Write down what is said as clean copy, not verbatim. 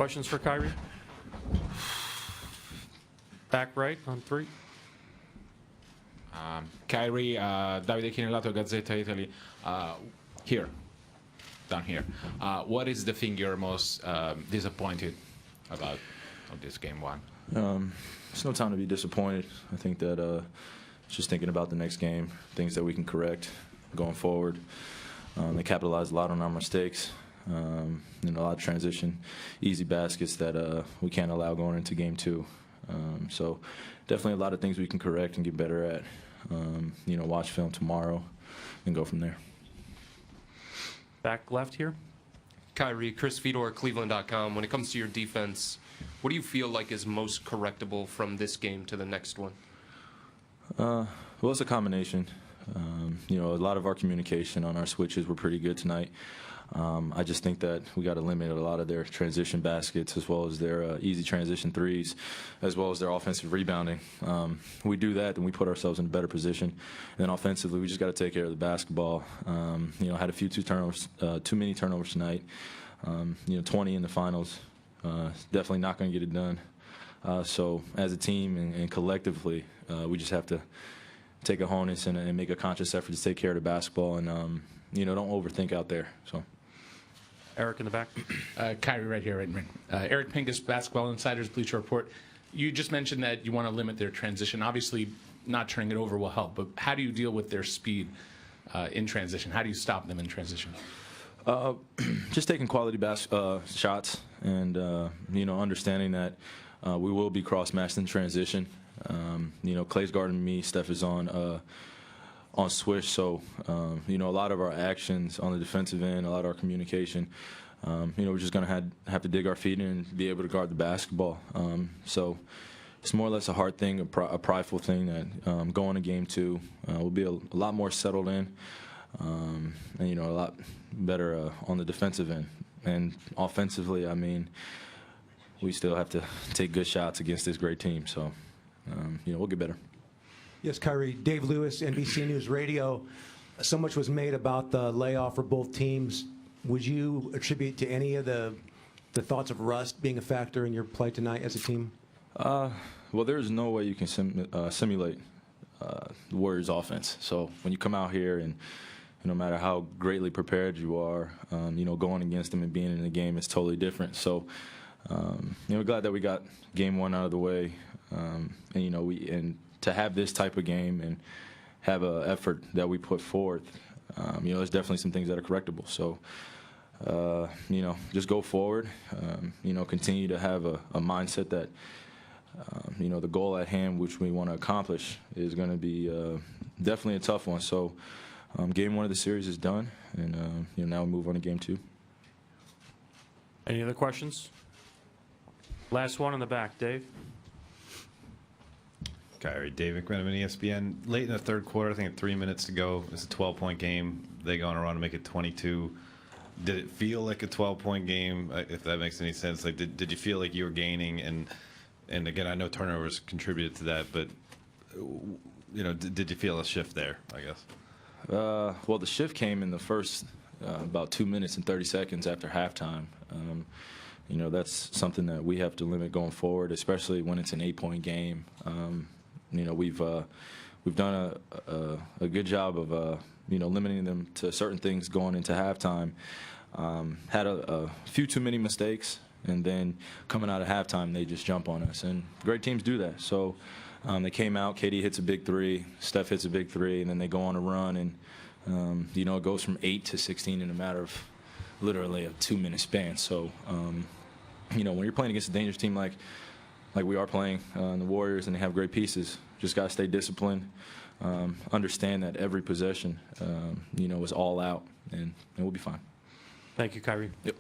Questions for Kyrie? Back right on 3. Kyrie, Davide Chinellato, Gazzetta Italy. Here, down here. What is the thing you're most disappointed about of this game one? It's no time to be disappointed. I think that just thinking about the next game, things that we can correct going forward. They capitalized a lot on our mistakes. A lot of transition, easy baskets that we can't allow going into game 2. So definitely a lot of things we can correct and get better at. Watch film tomorrow and go from there. Back left here. Kyrie, Chris Fedor, Cleveland.com. When it comes to your defense, what do you feel like is most correctable from this game to the next one? Well, it's a combination. A lot of our communication on our switches were pretty good tonight. I just think that we got to limit a lot of their transition baskets as well as their easy transition threes, as well as their offensive rebounding. We do that, then we put ourselves in a better position. And then offensively, we just got to take care of the basketball. Had a few too many turnovers tonight. 20 in the finals. Definitely not going to get it done. So as a team and collectively, we just have to take a honus and make a conscious effort to take care of the basketball and don't overthink out there. So. Eric in the back. Kyrie right here, right. Eric Pincus, Basketball Insider's Bleacher Report. You just mentioned that you want to limit their transition. Obviously, not turning it over will help, but how do you deal with their speed in transition? How do you stop them in transition? Just taking quality shots and, understanding that we will be cross-matched in transition. Clay's guarding me, Steph is on swish, so a lot of our actions on the defensive end, a lot of our communication, we're just going to have to dig our feet in and be able to guard the basketball. So it's more or less a hard thing, a prideful thing that going to game 2 we'll be a lot more settled in and a lot better on the defensive end. And offensively, we still have to take good shots against this great team, so we'll get better. Yes, Kyrie. Dave Lewis, NBC News Radio. So much was made about the layoff for both teams. Would you attribute to any of the thoughts of rust being a factor in your play tonight as a team? Well, there's no way you can simulate the Warriors' offense. So when you come out here and no matter how greatly prepared you are, going against them and being in the game is totally different. So we're glad that we got game 1 out of the way, and to have this type of game and have an effort that we put forth, there's definitely some things that are correctable. So, just go forward, continue to have a mindset that, the goal at hand, which we want to accomplish, is going to be definitely a tough one. So, game 1 of the series is done, and, now we move on to game 2. Any other questions? Last one in the back, Dave. Kyrie, Dave McMenamin, ESPN. Late in the third quarter, I think 3 minutes to go. It's a 12-point game. They go on a run to make it 22. Did it feel like a 12-point game, if that makes any sense? Like, did you feel like you were gaining? And again, I know turnovers contributed to that, but, did you feel a shift there, I guess? Well, the shift came in the first about 2 minutes and 30 seconds after halftime. That's something that we have to limit going forward, especially when it's an 8-point game. We've done a good job of limiting them to certain things going into halftime. Had a few too many mistakes, and then coming out of halftime, they just jump on us. And great teams do that. So they came out. KD hits a big 3, Steph hits a big 3, and then they go on a run, and it goes from 8 to 16 in a matter of literally a 2-minute span. So when you're playing against a dangerous team like we are playing, the Warriors, and they have great pieces, just got to stay disciplined, understand that every possession, is all out, and we'll be fine. Thank you, Kyrie. Yep.